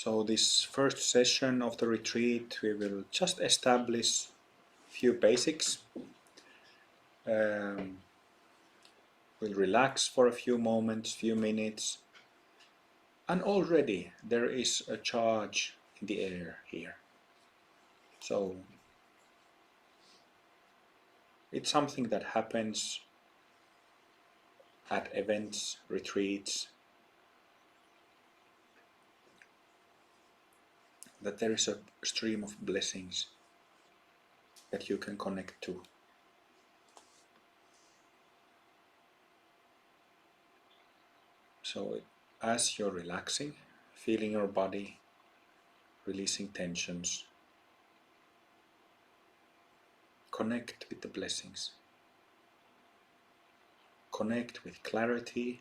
So this first session of the retreat, we will just establish a few basics. We'll relax for a few moments, few minutes, and already there is a charge in the air here. So it's something that happens at events, retreats, that there is a stream of blessings that you can connect to. So as you're relaxing, feeling your body, releasing tensions, connect with the blessings. Connect with clarity,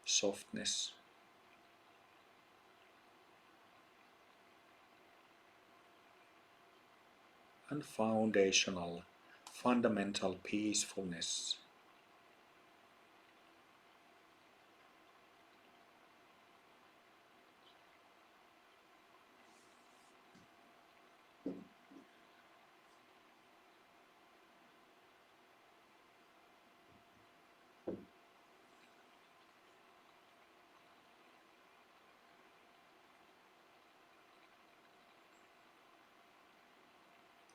softness, and fundamental peacefulness.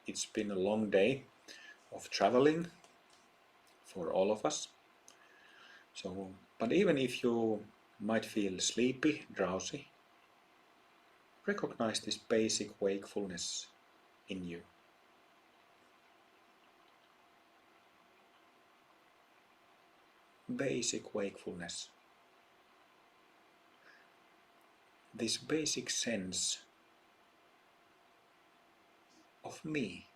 It's been a long day of traveling for all of us. But even if you might feel sleepy, drowsy, recognize this basic wakefulness in you. Basic wakefulness. This basic sense of me.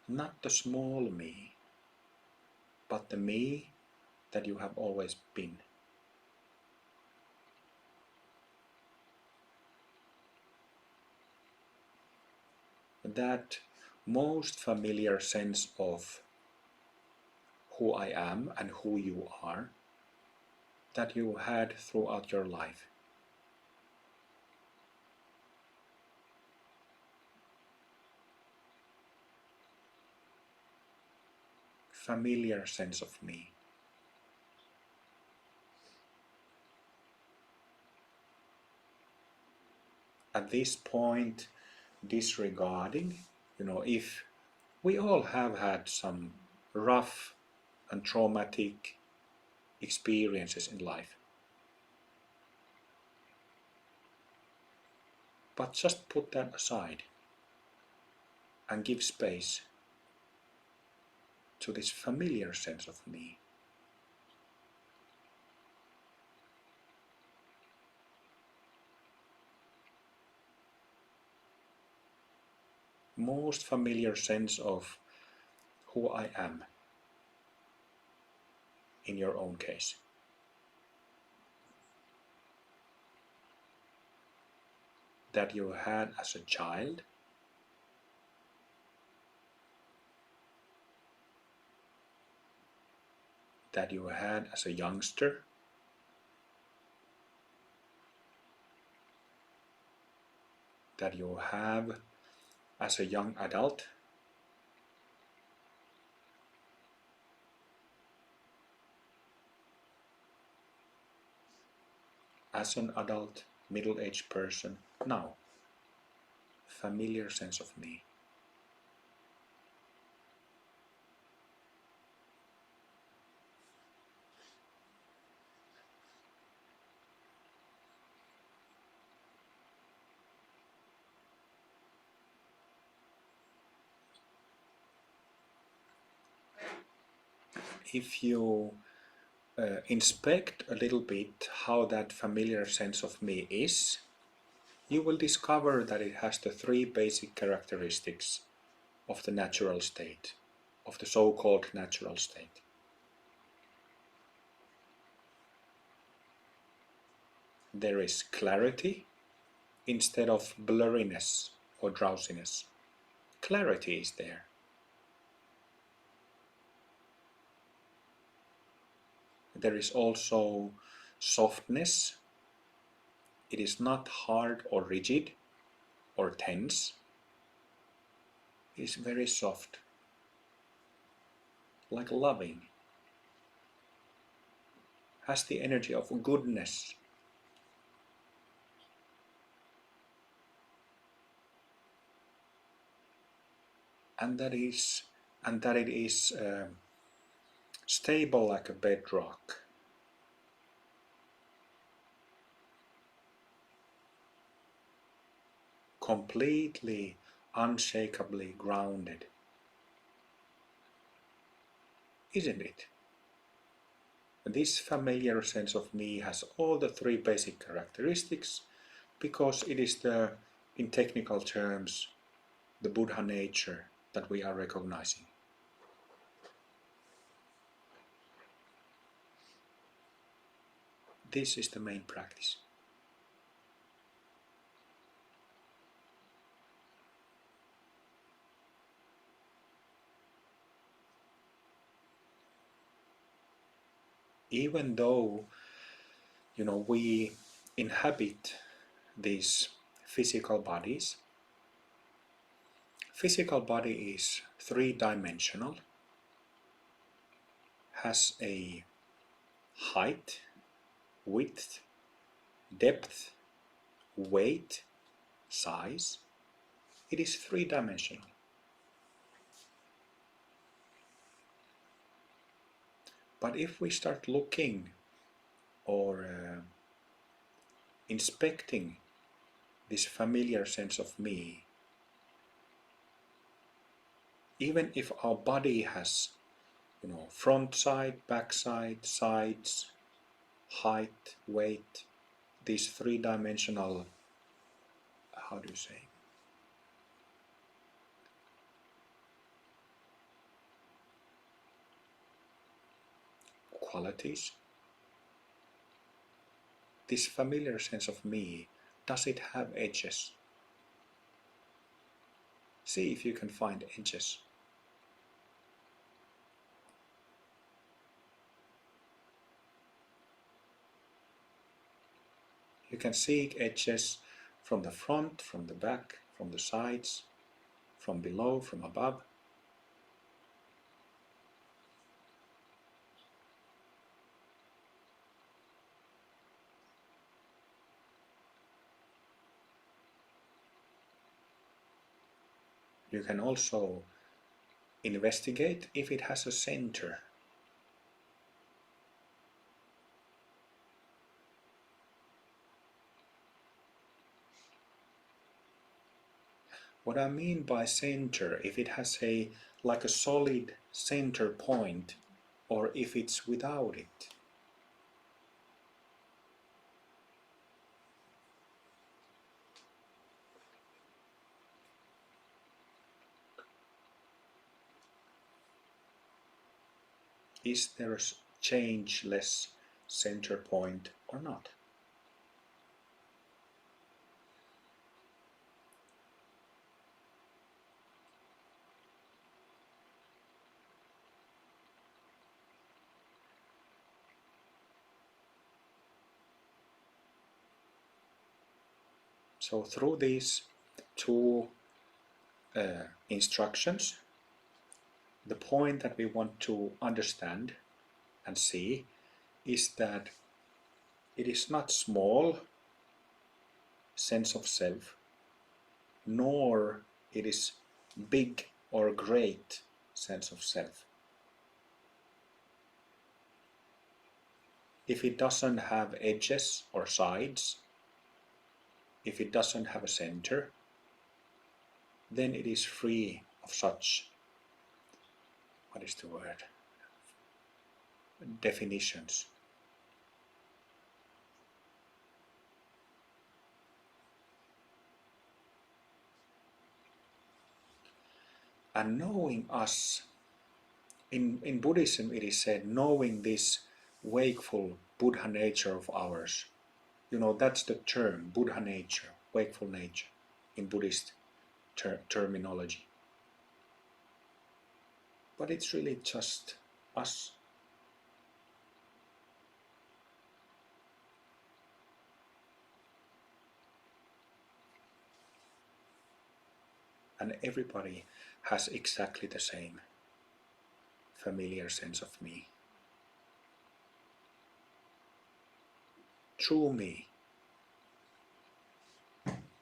Not the small me, but the me that you have always been. That most familiar sense of who I am and who you are that you had throughout your life. Familiar sense of me. At this point, disregarding, if we all have had some rough and traumatic experiences in life. But just put that aside and give space to this familiar sense of me. Most familiar sense of who I am in your own case. That you had as a child, that you had as a youngster, that you have as a young adult, as an adult, middle-aged person, now. Familiar sense of me. If you inspect a little bit how that familiar sense of me is, you will discover that it has the three basic characteristics of the natural state, of the so-called natural state. There is clarity instead of blurriness or drowsiness. Clarity is there. There is also softness It is not hard or rigid or tense. It is very soft, like loving, has the energy of goodness. And that it is stable like a bedrock. Completely, unshakably grounded. Isn't it? This familiar sense of me has all the three basic characteristics because it is in technical terms, the Buddha nature that we are recognizing. This is the main practice. Even though, we inhabit these physical bodies, physical body is three-dimensional, has a height, width, depth, weight, size. It is three-dimensional. But if we start looking or inspecting this familiar sense of me, even if our body has, front side, back side, sides, height, weight, these three-dimensional, how do you say, qualities, this familiar sense of me, does it have edges? See if you can find edges. You can see edges from the front, from the back, from the sides, from below, from above. You can also investigate if it has a center. What I mean by center, if it has like a solid center point, or if it's without it. Is there a changeless center point or not? So through these two instructions, the point that we want to understand and see is that it is not small sense of self, nor it is big or great sense of self. If it doesn't have edges or sides, if it doesn't have a center, then it is free of such, what is the word, definitions. And knowing us, in Buddhism it is said, knowing this wakeful Buddha nature of ours. That's the term, Buddha nature, wakeful nature, in Buddhist terminology. But it's really just us. and everybody has exactly the same familiar sense of me. True me.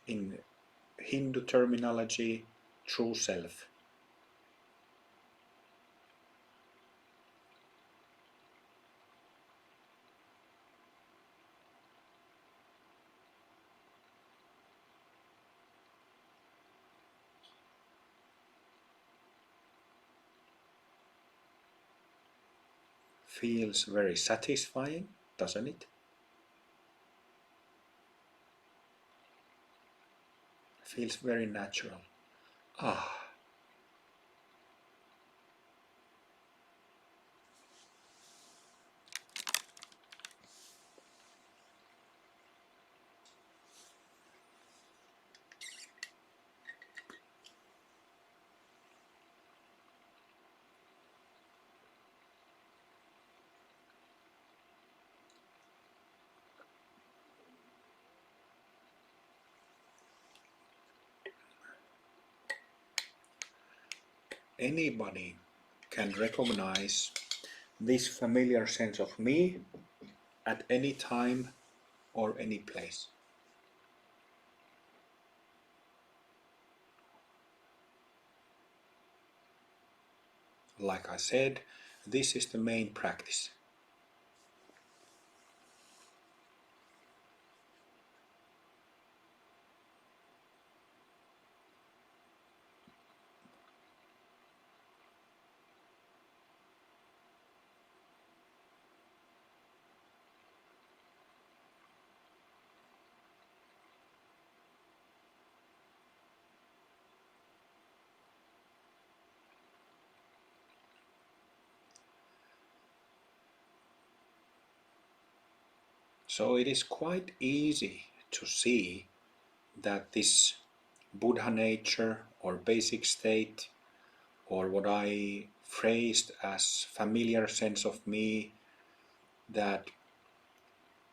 In Hindu terminology, true self. Feels very satisfying, doesn't it? Feels very natural. Ah, anybody can recognize this familiar sense of me at any time or any place. Like I said, this is the main practice. So it is quite easy to see that this Buddha nature or basic state, or what I phrased as familiar sense of me, that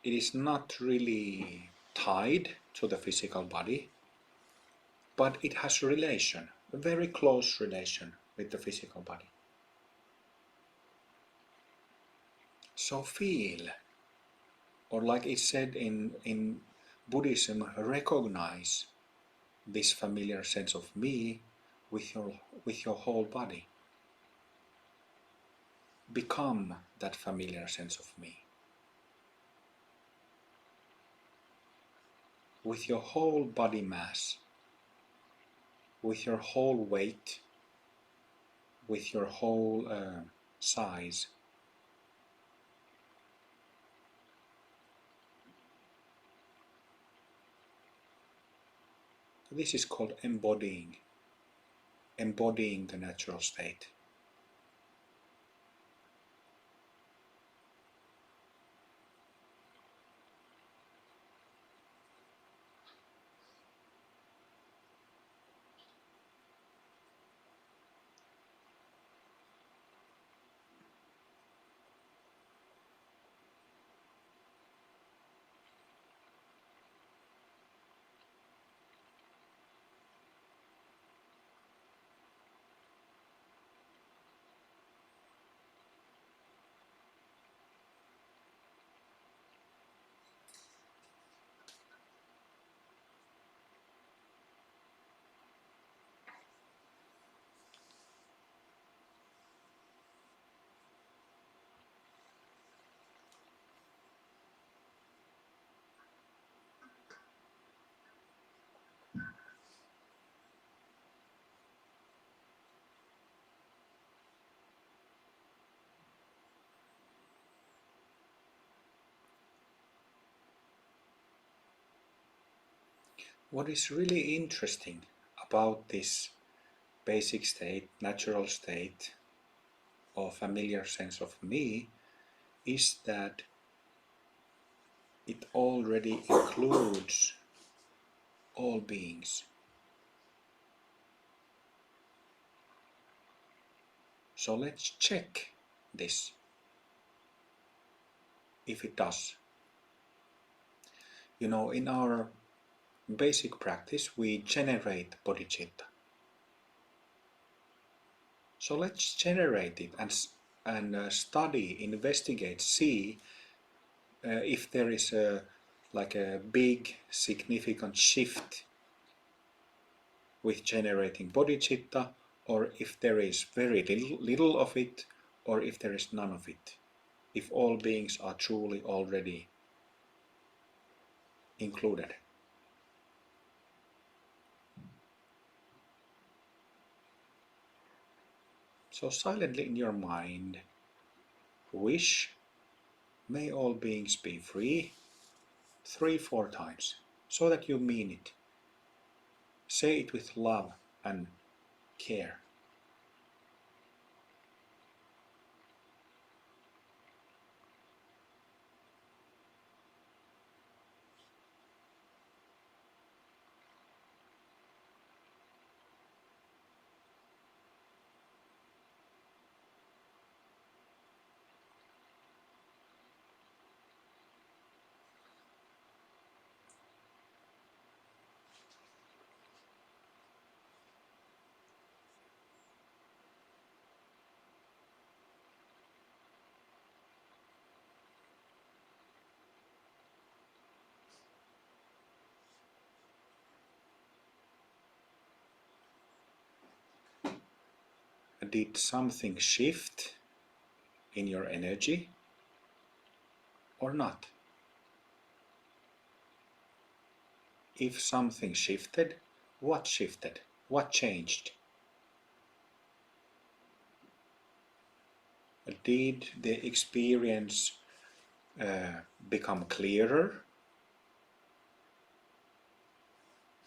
it is not really tied to the physical body, but it has relation, a very close relation with the physical body. So feel, or like it said in Buddhism, recognize this familiar sense of me with your whole body. Become that familiar sense of me. With your whole body mass, with your whole weight, with your whole size. This is called embodying the natural state. What is really interesting about this basic state, natural state, or familiar sense of me is that it already includes all beings. So let's check this, if it does. You know, in our basic practice, we generate bodhicitta. So let's generate it and study, investigate, see if there is like a big significant shift with generating bodhicitta, or if there is very little of it, or if there is none of it, if all beings are truly already included. So silently in your mind, wish, may all beings be free, 3-4 times, so that you mean it. Say it with love and care. Did something shift in your energy or not? If something shifted, what shifted? What changed? Did the experience become clearer?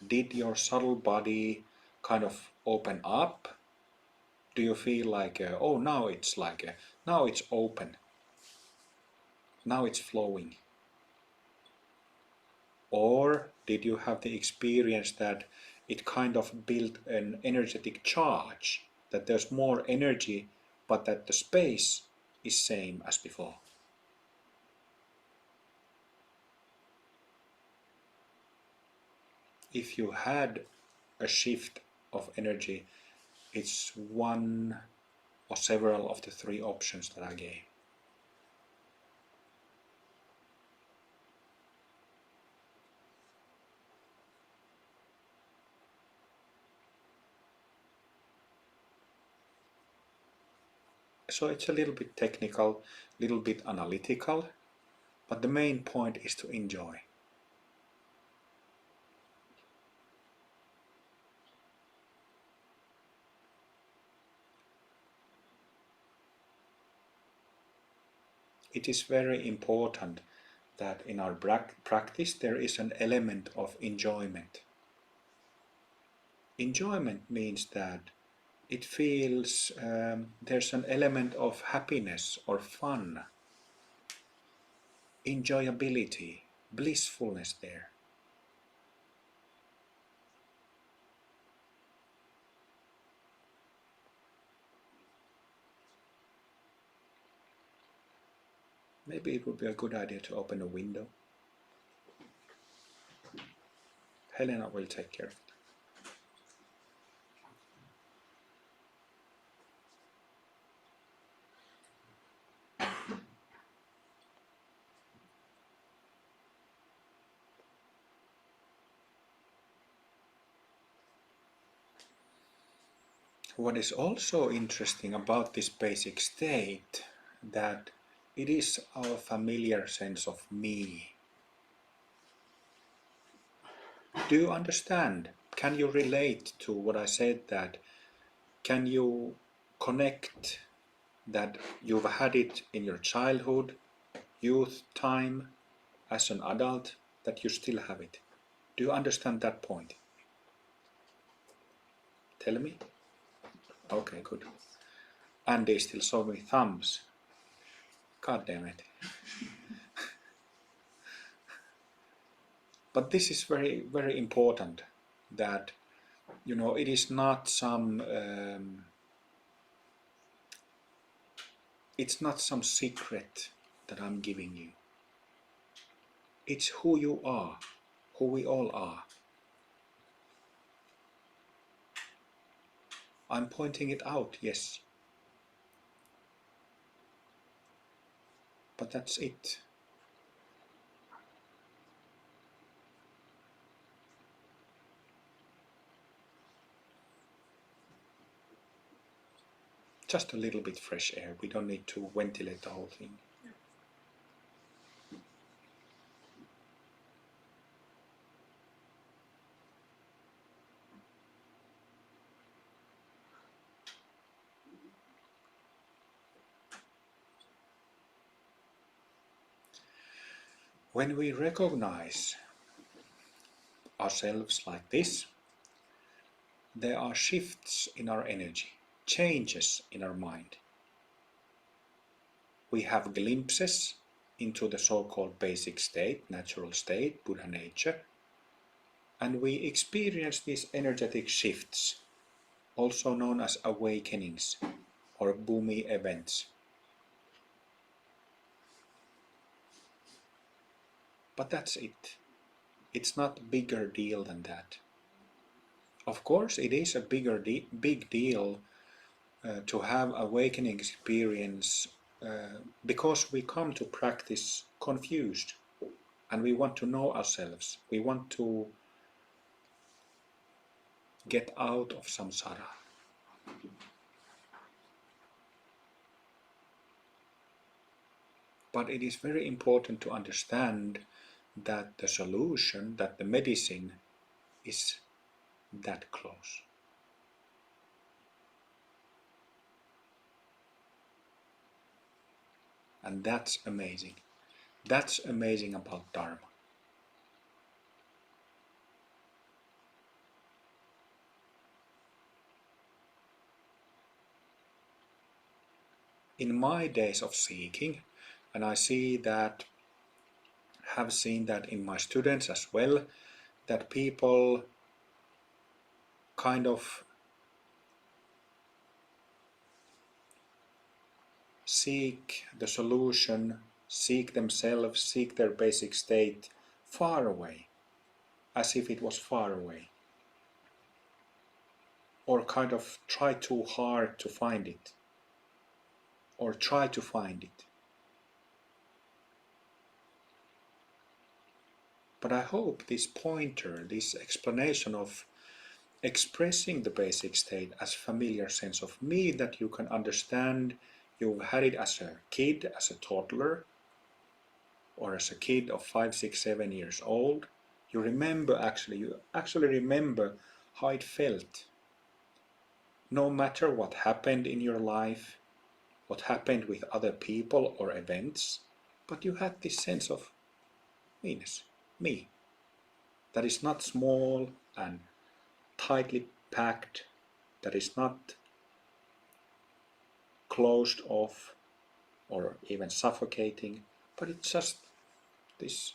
Did your subtle body kind of open up? Do you feel like, oh, now it's like, now it's open, now it's flowing? Or did you have the experience that it kind of built an energetic charge, that there's more energy, but that the space is same as before? If you had a shift of energy, it's one or several of the 3 options that I gave. So it's a little bit technical, little bit analytical, but the main point is to enjoy. It is very important that in our practice there is an element of enjoyment. Enjoyment means that it feels there's an element of happiness or fun, enjoyability, blissfulness there. Maybe it would be a good idea to open a window. Helena will take care of it. What is also interesting about this basic state, that it is our familiar sense of me. Do you understand? Can you relate to what I said, that can you connect that you've had it in your childhood, youth time, as an adult, that you still have it? Do you understand that point? Tell me. Okay, good. Andy still saw me thumbs. God damn it. But this is very, very important, that, you know, it is not some it's not some secret that I'm giving you. It's who you are, who we all are. I'm pointing it out, yes. But that's it. Just a little bit fresh air. We don't need to ventilate the whole thing. When we recognize ourselves like this, there are shifts in our energy, changes in our mind. We have glimpses into the so-called basic state, natural state, Buddha nature, and we experience these energetic shifts, also known as awakenings or bhumi events. But that's it. It's not a bigger deal than that. Of course, it is a big deal to have awakening experience because we come to practice confused and we want to know ourselves. We want to get out of samsara. But it is very important to understand that the solution, that the medicine is that close. And that's amazing. That's amazing about Dharma. In my days of seeking, and I see that, have seen that in my students as well, that people kind of seek the solution, seek themselves, seek their basic state far away, as if it was far away, or kind of try too hard to find it, or try to find it. But I hope this pointer, this explanation of expressing the basic state as familiar sense of me, that you can understand. You've had it as a kid, as a toddler, or as a kid of 5, 6, 7 years old. You actually remember how it felt. No matter what happened in your life, what happened with other people or events, but you had this sense of me, that is not small and tightly packed, that is not closed off or even suffocating, but it's just this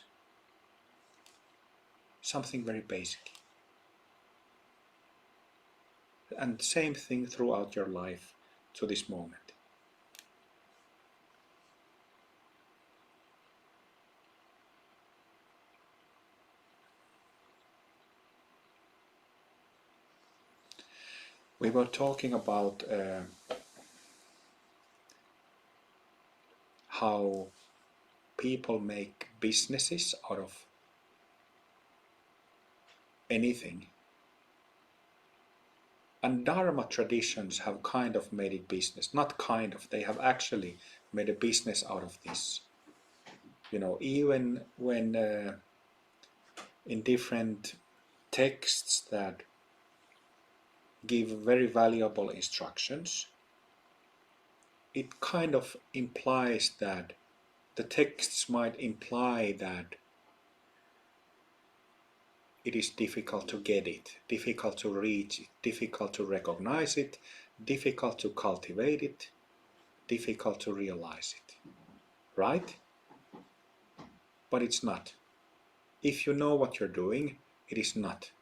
something very basic. And same thing throughout your life to this moment. We were talking about how people make businesses out of anything. And Dharma traditions have kind of made it business. Not kind of, they have actually made a business out of this. You know, even when in different texts that give very valuable instructions, it kind of implies that the texts might imply that it is difficult to get it, difficult to reach it, difficult to recognize it, difficult to cultivate it, difficult to realize it. Right? But it's not. If you know what you're doing, it is not.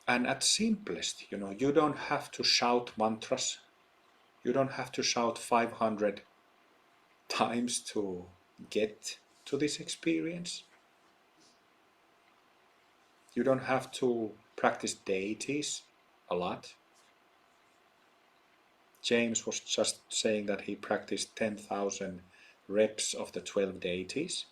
And at simplest, you don't have to shout mantras. You don't have to shout 500 times to get to this experience. You don't have to practice deities a lot. James was just saying that he practiced 10,000 reps of the 12 deities.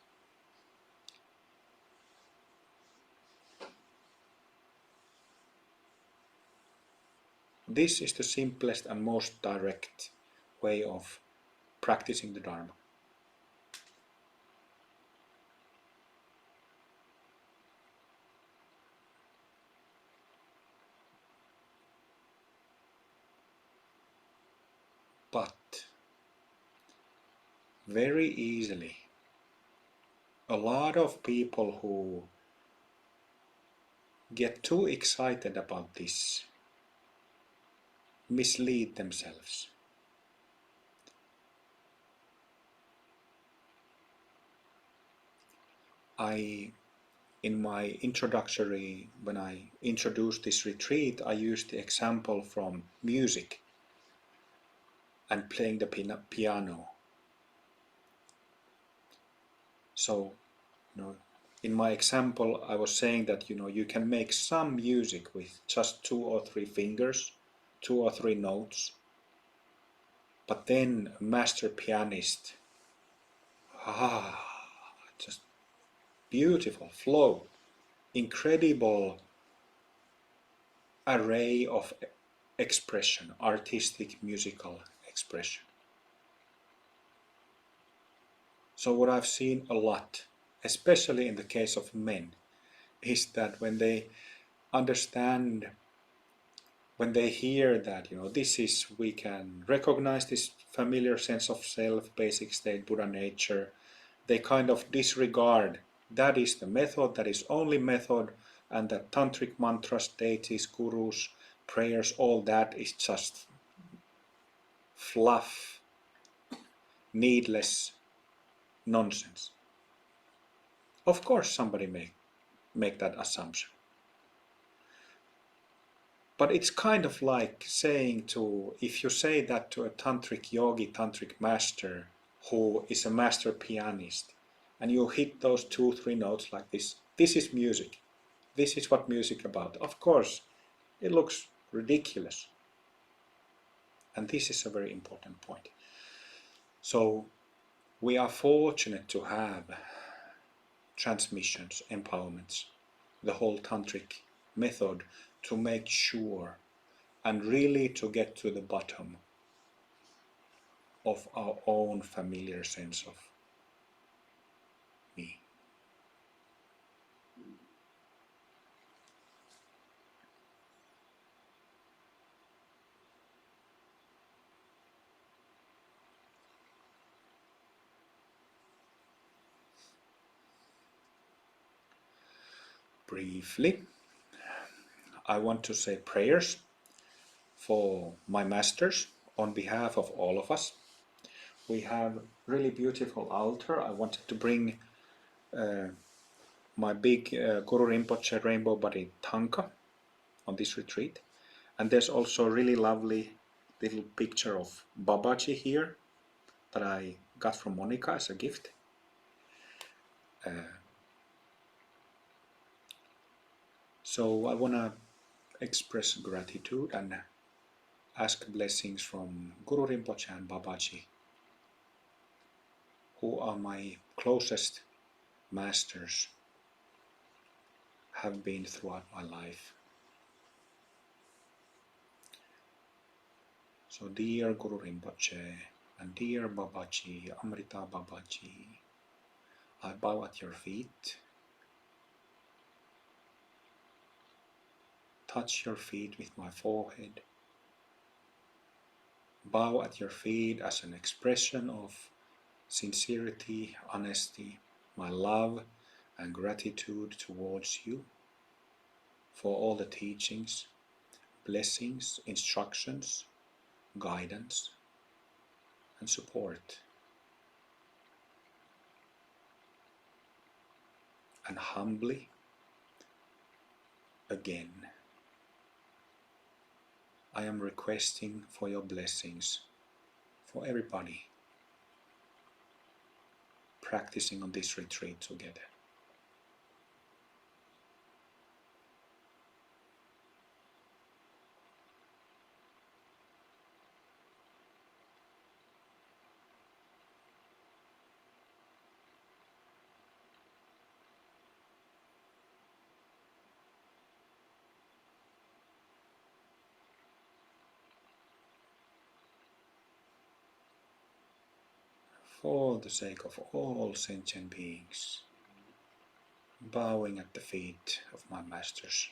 This is the simplest and most direct way of practicing the Dharma. But very easily, a lot of people who get too excited about this mislead themselves. In my introductory, when I introduced this retreat, I used the example from music and playing the piano. So, in my example, I was saying that, you can make some music with just 2 or 3 fingers, 2 or 3 notes, but then a master pianist, just beautiful flow, incredible array of expression, artistic musical expression. So what I've seen a lot, especially in the case of men, is that when they understand, when they hear that, we can recognize this familiar sense of self, basic state, Buddha nature, they kind of disregard that is the method, that is only method, and that tantric mantras, deities, gurus, prayers, all that is just fluff, needless nonsense. Of course somebody may make that assumption. But it's kind of like saying if you say that to a tantric yogi, tantric master, who is a master pianist, and you hit those 2, 3 notes like this is music. This is what music about. Of course, it looks ridiculous. And this is a very important point. So we are fortunate to have transmissions, empowerments, the whole tantric method to make sure and really to get to the bottom of our own familiar sense of me. Briefly, I want to say prayers for my masters on behalf of all of us. We have really beautiful altar. I wanted to bring my big Guru Rinpoche rainbow body Tanka on this retreat. And there's also a really lovely little picture of Babaji here that I got from Monica as a gift. So I want to express gratitude and ask blessings from Guru Rinpoche and Babaji, who are my closest masters, have been throughout my life. So dear Guru Rinpoche and dear Babaji, Amrita Babaji, I bow at your feet, touch your feet with my forehead, bow at your feet as an expression of sincerity, honesty, my love and gratitude towards you for all the teachings, blessings, instructions, guidance, and support. And humbly, again, I am requesting for your blessings for everybody practicing on this retreat together. For the sake of all sentient beings, bowing at the feet of my masters.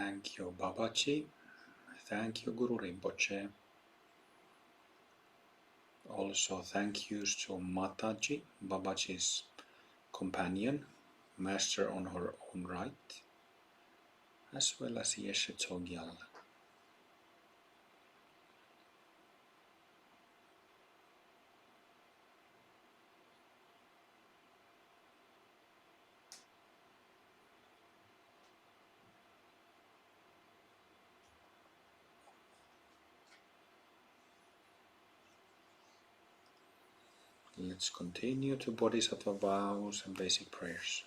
Thank you, Babaji. Thank you, Guru Rinpoche. Also, thank yous to Mataji, Babaji's companion, master on her own right, as well as Yeshe Chogyal. Let's continue to Bodhisattva vows and basic prayers.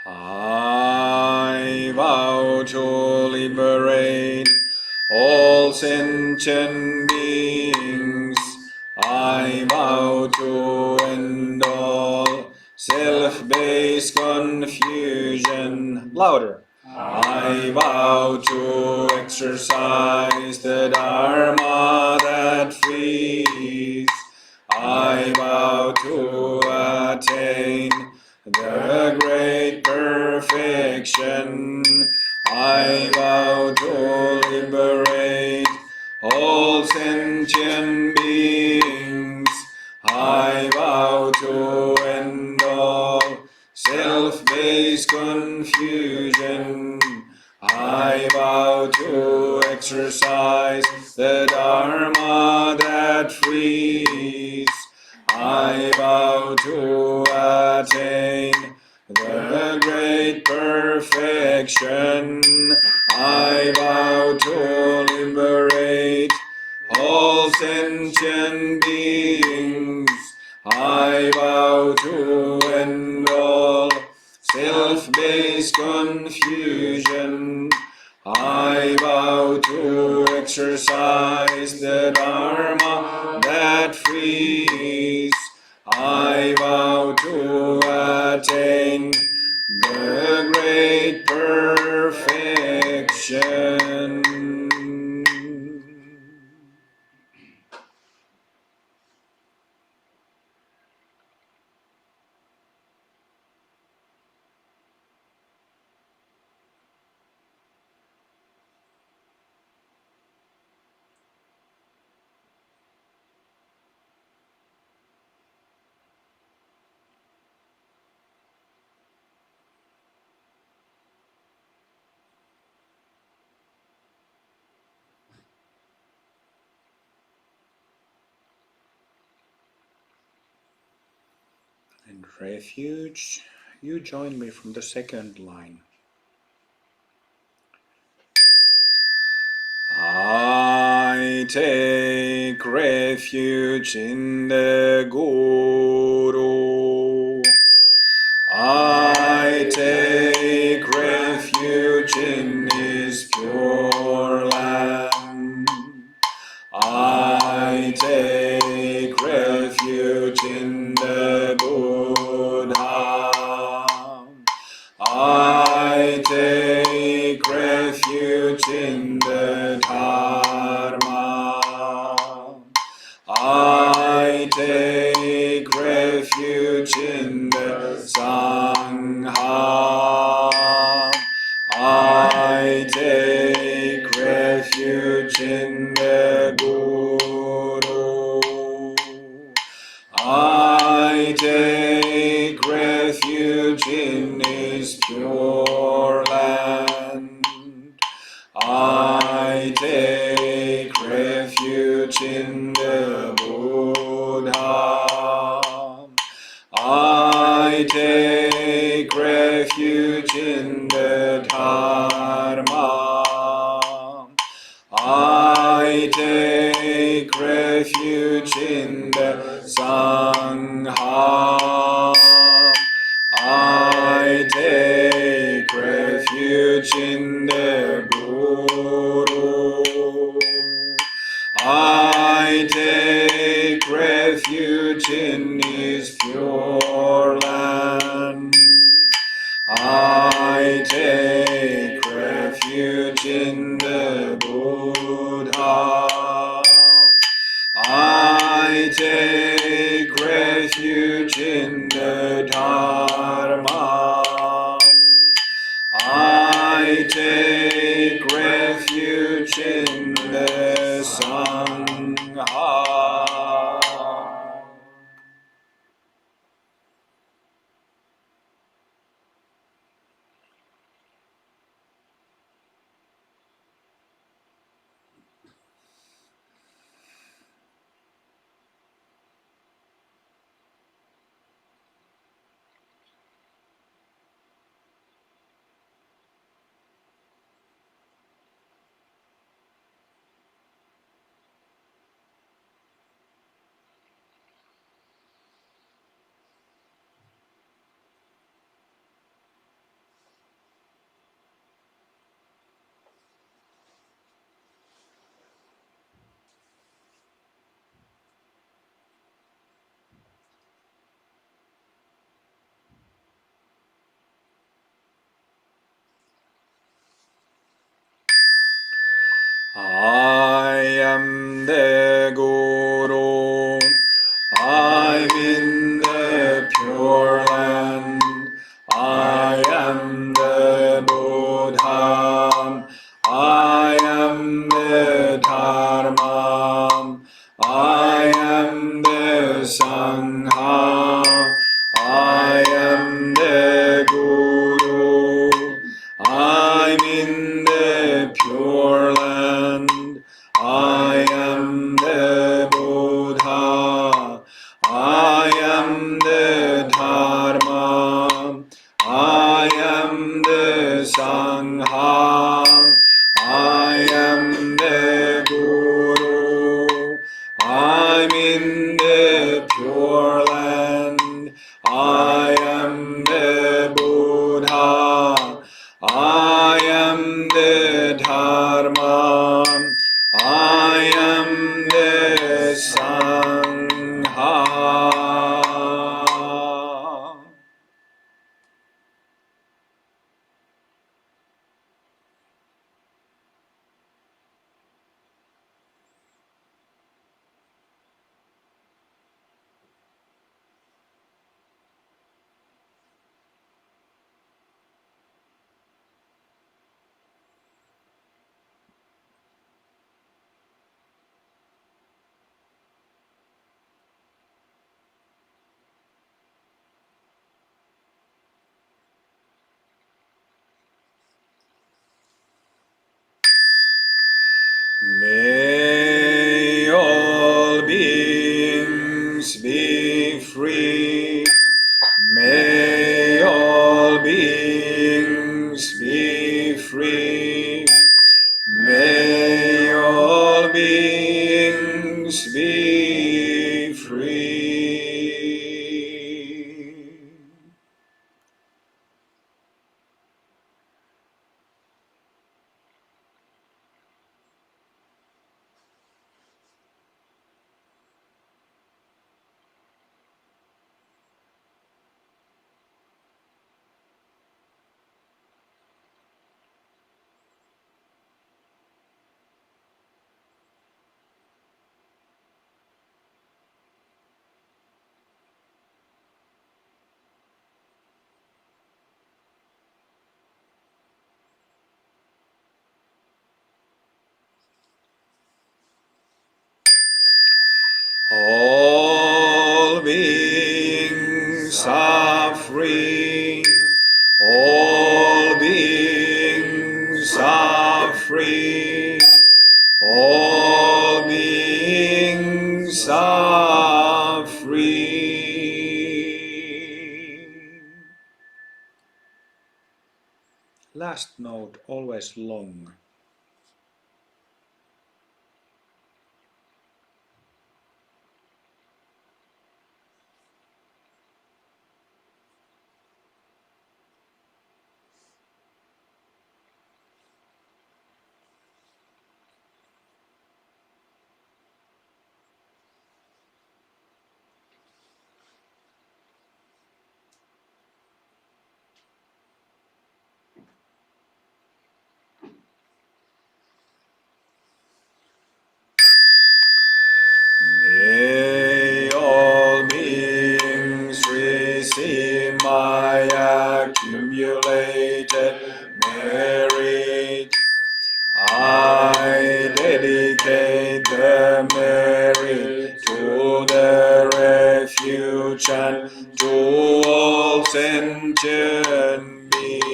I vow to liberate all sentient beings. I vow to end all self-based confusion. Louder. I vow to exercise the Dharma that frees. I vow to attain the great perfection. I vow to liberate all sentient beings. I vow to end all self-based confusion. I vow to exercise the Dharma that frees. I vow to attain the great perfection. I vow to liberate all sentient beings. I vow to end all self-based confusion. I vow to exercise the Dharma that frees. I vow to attain the great perfection. And refuge, you join me from the second line. I take refuge in the Guru. I take refuge in his pure land. I take refuge in the Buddha. I take refuge in the Dharma. I take refuge in the Sangha. I take refuge in the Guru. I take refuge in his pure land. I take refuge in the Buddha. I take refuge in the Dharma. I take refuge in the Sangha. I take refuge in the Guru. I take refuge in his pure land. I take refuge in the Buddha. I take refuge. take refuge in the Dharma. I take refuge in the Sangha. I take refuge in the Guru. I take refuge in the Buddha. I take refuge in the Buddha. I take refuge in the Dharma. I take refuge in the Sangha. I take refuge in the Guru. I take refuge in the Buddha. I take refuge in the Dharma. I take refuge in the Sangha. I take refuge in the Dharma. I take refuge in the Buddha. Shinde Sangha. I am the Guru, I'm in the Pure Land, I am the Buddha, I am the Dharma, I am the Sangha, I am the Guru, I'm in the Pure Land, I am the Buddha, I am the Dharma, I am the Sangha, I am the Guru, I'm in the Pure Land, I am the Buddha, I am the Dharma, I am the Sangha. May all beings be free. May all beings be free. May all beings be free. All beings are free. All beings are free. All beings are free. Last note always long. Virgin Mary, to the refuge and to all sentient beings.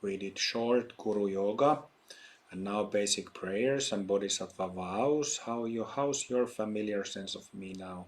We did short Guru Yoga and now basic prayers and Bodhisattva vows. How's your familiar sense of me now?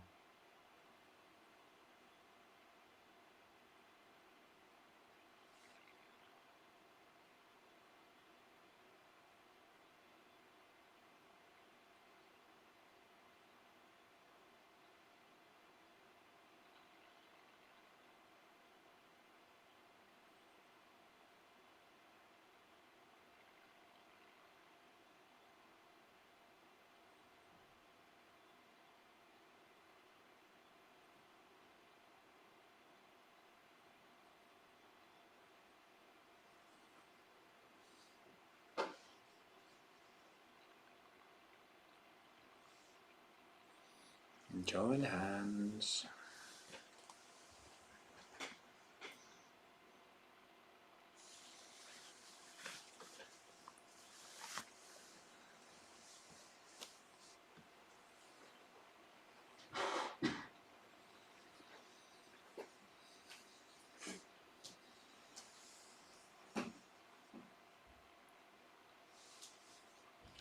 Join hands.